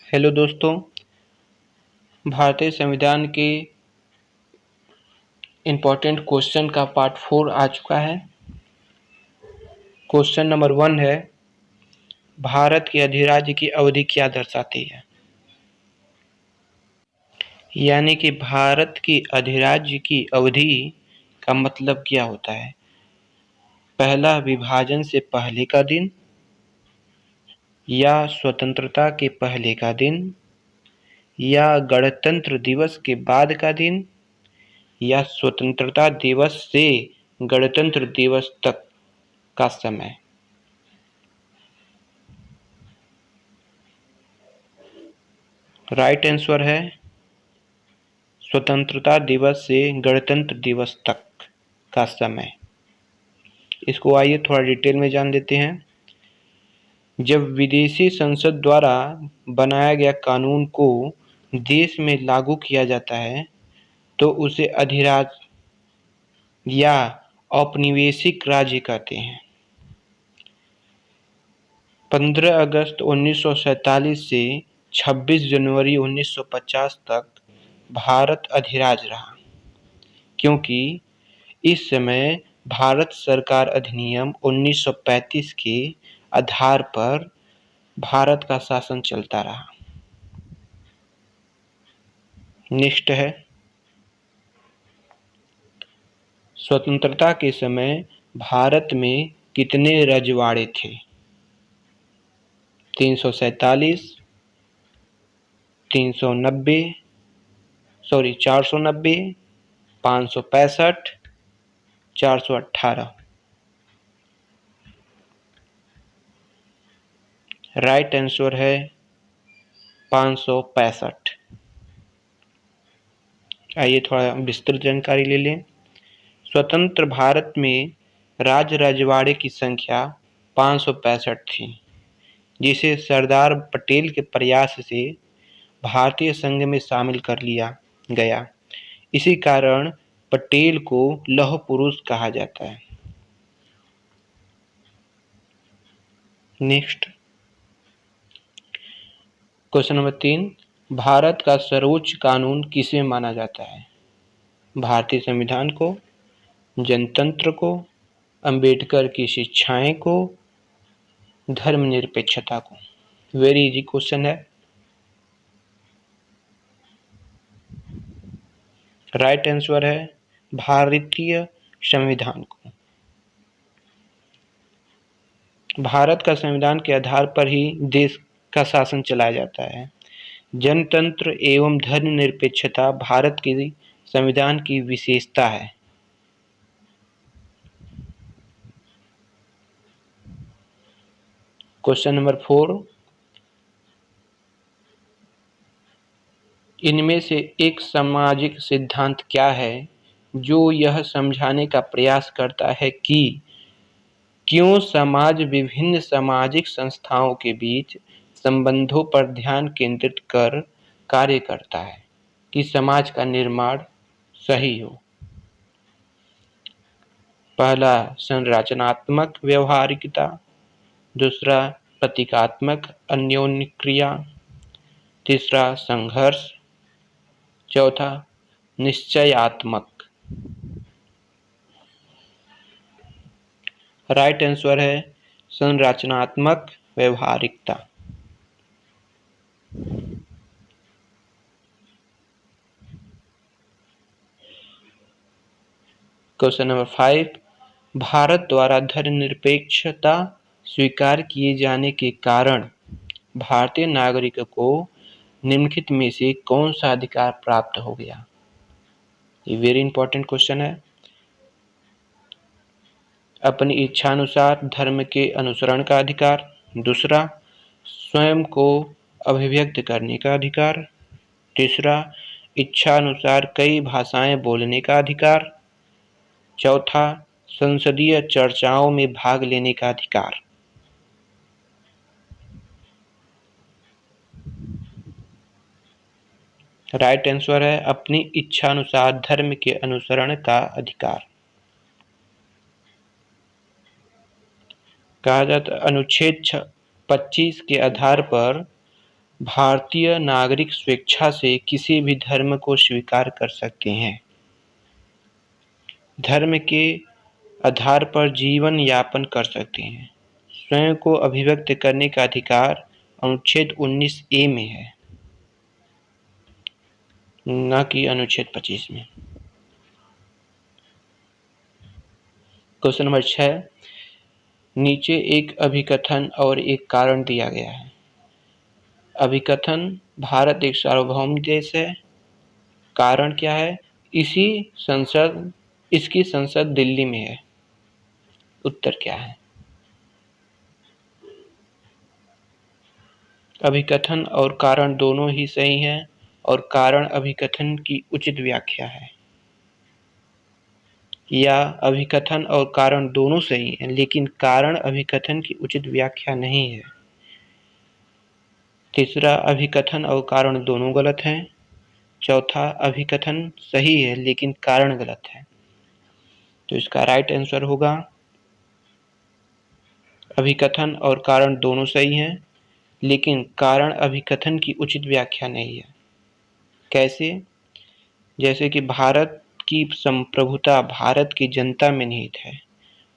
Hello दोस्तों, भारतीय संविधान के इम्पोर्टेंट क्वेश्चन का पार्ट 4 आ चुका है। क्वेश्चन नंबर 1 है, भारत के अधिराज्य की अवधि क्या दर्शाती है? यानी कि भारत की अधिराज्य की अवधि का मतलब क्या होता है? पहला, विभाजन से पहले का दिन, या स्वतंत्रता के पहले का दिन, या गणतंत्र दिवस के बाद का दिन, या स्वतंत्रता दिवस से गणतंत्र दिवस तक का समय। राइट आंसर है स्वतंत्रता दिवस से गणतंत्र दिवस तक का समय। इसको आइए थोड़ा डिटेल में जान लेते हैं। जब विदेशी संसद द्वारा बनाया गया कानून को देश में लागू किया जाता है तो उसे अधिराज्य या औपनिवेशिक राज्य कहते हैं। 15 अगस्त 1947 से 26 जनवरी 1950 तक भारत अधिराज्य रहा, क्योंकि इस समय भारत सरकार अधिनियम 1935 के आधार पर भारत का शासन चलता रहा। नेक्स्ट है, स्वतंत्रता के समय भारत में कितने रजवाड़े थे? 347, 490, 565, 418। राइट आंसर है 565। आइए थोड़ा विस्तृत जानकारी ले लें। स्वतंत्र भारत में रजवाड़े की संख्या 565 थी, जिसे सरदार पटेल के प्रयास से भारतीय संघ में शामिल कर लिया गया। इसी कारण पटेल को लौह पुरुष कहा जाता है। नेक्स्ट, क्वेश्चन नंबर 3, भारत का सर्वोच्च कानून किसे माना जाता है? भारतीय संविधान को, जनतंत्र को, अंबेडकर की शिक्षाएं को, धर्मनिरपेक्षता को। वेरी इजी क्वेश्चन है। राइट आंसर है भारतीय संविधान को। भारत का संविधान के आधार पर ही देश का शासन चलाया जाता है। जनतंत्र एवं धर्मनिरपेक्षता भारत के संविधान की विशेषता है। क्वेश्चन नंबर 4, इनमें से एक सामाजिक सिद्धांत क्या है जो यह समझाने का प्रयास करता है कि क्यों समाज विभिन्न सामाजिक संस्थाओं के बीच संबंधों पर ध्यान केंद्रित कर कार्य करता है कि समाज का निर्माण सही हो? पहला, संरचनात्मक व्यवहारिकता, दूसरा, प्रतीकात्मक अन्योन्य क्रिया, तीसरा, संघर्ष, चौथा, निश्चयात्मक। राइट आंसर है संरचनात्मक व्यवहारिकता। क्वेश्चन नंबर 5, भारत द्वारा धर्मनिरपेक्षता स्वीकार किए जाने के कारण भारतीय नागरिक को निम्नलिखित में से कौन सा अधिकार प्राप्त हो गया? ये वेरी इंपॉर्टेंट क्वेश्चन है। अपनी इच्छानुसार धर्म के अनुसरण का अधिकार, दूसरा, स्वयं को अभिव्यक्त करने का अधिकार, तीसरा, इच्छानुसार कई भाषाएं बोलने का अधिकार, चौथा, संसदीय चर्चाओं में भाग लेने का अधिकार। राइट आंसर है अपनी इच्छानुसार धर्म के अनुसरण का अधिकार। कहा जाता अनुच्छेद 25 के आधार पर भारतीय नागरिक स्वेच्छा से किसी भी धर्म को स्वीकार कर सकते हैं। धर्म के आधार पर जीवन यापन कर सकते हैं। स्वयं को अभिव्यक्त करने का अधिकार अनुच्छेद 19A में है, न कि अनुच्छेद 25 में। क्वेश्चन नंबर 6, नीचे एक अभिकथन और एक कारण दिया गया है। अभिकथन, भारत एक सार्वभौम देश है। कारण क्या है? इसकी संसद दिल्ली में है। उत्तर क्या है? अभिकथन और कारण दोनों ही सही हैं और कारण अभिकथन की उचित व्याख्या है। या अभिकथन और कारण दोनों सही हैं लेकिन कारण अभिकथन की उचित व्याख्या नहीं है। तीसरा, अभिकथन और कारण दोनों गलत हैं। चौथा, अभिकथन सही है लेकिन कारण गलत है। तो इसका राइट आंसर होगा अभिकथन और कारण दोनों सही हैं लेकिन कारण अभिकथन की उचित व्याख्या नहीं है। कैसे? जैसे कि भारत की संप्रभुता भारत की जनता में निहित है,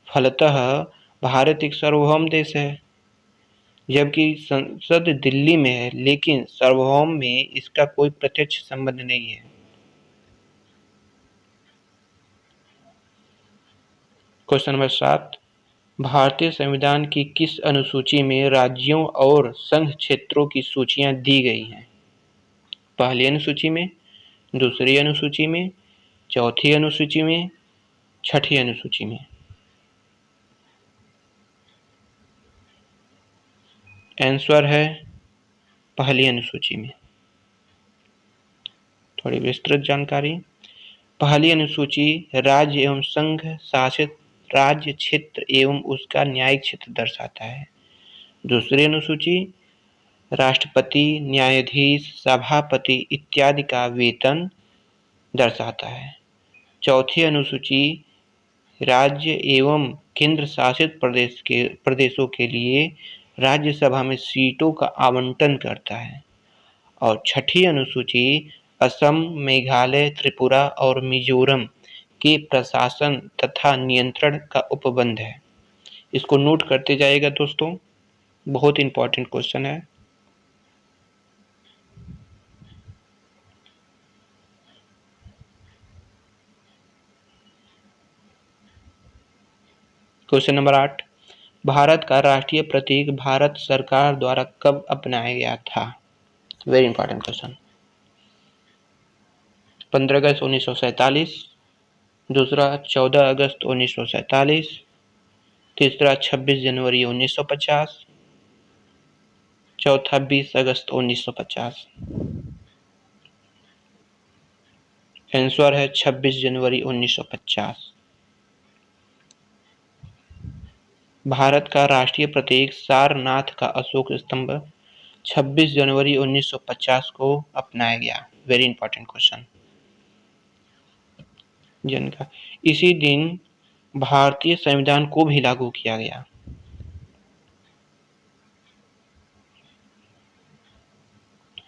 फलतः भारत एक सार्वभौम देश है। जबकि संसद दिल्ली में है लेकिन सार्वभौम में इसका कोई प्रत्यक्ष संबंध नहीं है। क्वेश्चन नंबर 7, भारतीय संविधान की किस अनुसूची में राज्यों और संघ क्षेत्रों की सूचियां दी गई हैं? पहली अनुसूची में, दूसरी अनुसूची में, चौथी अनुसूची में, छठी अनुसूची में? आंसर है पहली अनुसूची में। थोड़ी विस्तृत जानकारी। पहली अनुसूची राज्य एवं संघ शासित राज्य क्षेत्र एवं उसका न्यायिक क्षेत्र दर्शाता है। दूसरी अनुसूची राष्ट्रपति, न्यायाधीश, सभापति इत्यादि का वेतन दर्शाता है। चौथी अनुसूची राज्य एवं केंद्र शासित प्रदेशों के लिए राज्यसभा में सीटों का आवंटन करता है। और छठी अनुसूची असम, मेघालय, त्रिपुरा और मिजोरम के प्रशासन तथा नियंत्रण का उपबंध है। इसको नोट करते जाइएगा दोस्तों, बहुत इंपॉर्टेंट क्वेश्चन है। क्वेश्चन नंबर 8, भारत का राष्ट्रीय प्रतीक भारत सरकार द्वारा कब अपनाया गया था? Very important question. 15 अगस्त 1947, दूसरा 14 अगस्त 1947, तीसरा 26 जनवरी 1950, चौथा 20 अगस्त 1950। आंसर है 26 जनवरी 1950। भारत का राष्ट्रीय प्रतीक सारनाथ का अशोक स्तंभ 26 जनवरी 1950 को अपनाया गया। Very important question. जिनका इसी दिन भारतीय संविधान को भी लागू किया गया।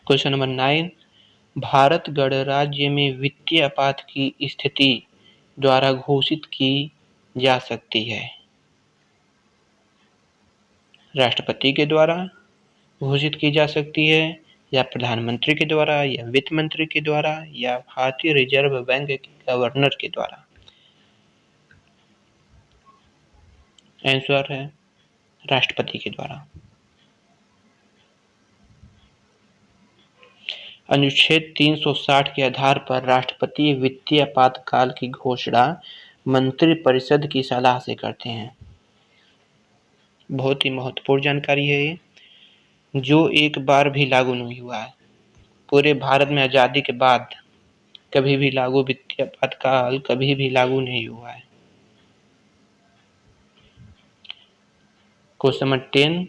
क्वेश्चन नंबर 9, भारत गणराज्य में वित्तीय आपात की स्थिति द्वारा घोषित की जा सकती है? राष्ट्रपति के द्वारा घोषित की जा सकती है, या प्रधानमंत्री के द्वारा, या वित्त मंत्री के द्वारा, या भारतीय रिजर्व बैंक के गवर्नर के द्वारा? आंसर है राष्ट्रपति के द्वारा। अनुच्छेद 360 के आधार पर राष्ट्रपति वित्तीय आपातकाल की घोषणा मंत्रिपरिषद की सलाह से करते हैं। बहुत ही महत्वपूर्ण जानकारी है ये, जो एक बार भी लागू नहीं हुआ है पूरे भारत में। आजादी के बाद कभी भी लागू वित्तीय आपातकाल कभी भी लागू नहीं हुआ है। क्वेश्चन नंबर 10,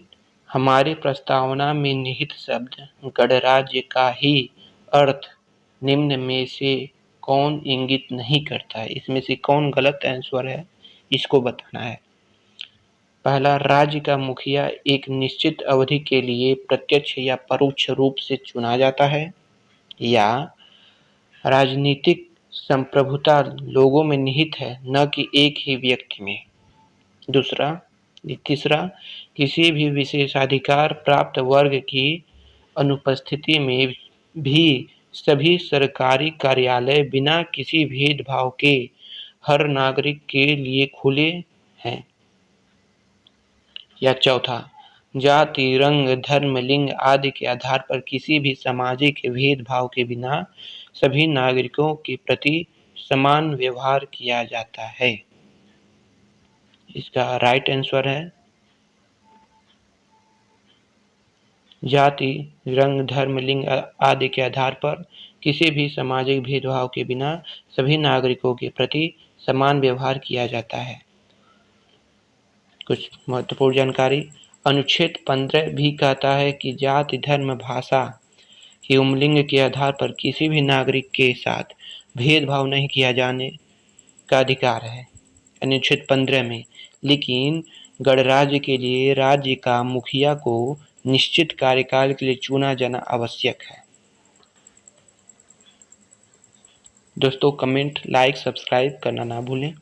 हमारी प्रस्तावना में निहित शब्द गणराज्य का ही अर्थ निम्न में से कौन इंगित नहीं करता है? इसमें से कौन गलत आंसर है, इसको बताना है। पहला, राज्य का मुखिया एक निश्चित अवधि के लिए प्रत्यक्ष या परोक्ष रूप से चुना जाता है, या राजनीतिक संप्रभुता लोगों में निहित है, न कि एक ही व्यक्ति में। तीसरा, किसी भी विशेषाधिकार प्राप्त वर्ग की अनुपस्थिति में भी सभी सरकारी कार्यालय बिना किसी भेदभाव के हर नागरिक के लिए खुले हैं। या चौथा, जाति, रंग, धर्म, लिंग आदि के आधार पर किसी भी सामाजिक भेदभाव के बिना सभी नागरिकों के प्रति समान व्यवहार किया जाता है। इसका राइट आंसर है जाति, रंग, धर्म, लिंग आदि के आधार पर किसी भी सामाजिक भेदभाव के बिना सभी नागरिकों के प्रति समान व्यवहार किया जाता है। कुछ महत्वपूर्ण जानकारी। अनुच्छेद 15 भी कहता है कि जाति, धर्म, भाषा एवं लिंग के आधार पर किसी भी नागरिक के साथ भेदभाव नहीं किया जाने का अधिकार है अनुच्छेद 15 में। लेकिन गणराज्य के लिए राज्य का मुखिया को निश्चित कार्यकाल के लिए चुना जाना आवश्यक है। दोस्तों, कमेंट, लाइक, सब्सक्राइब करना ना भूलें।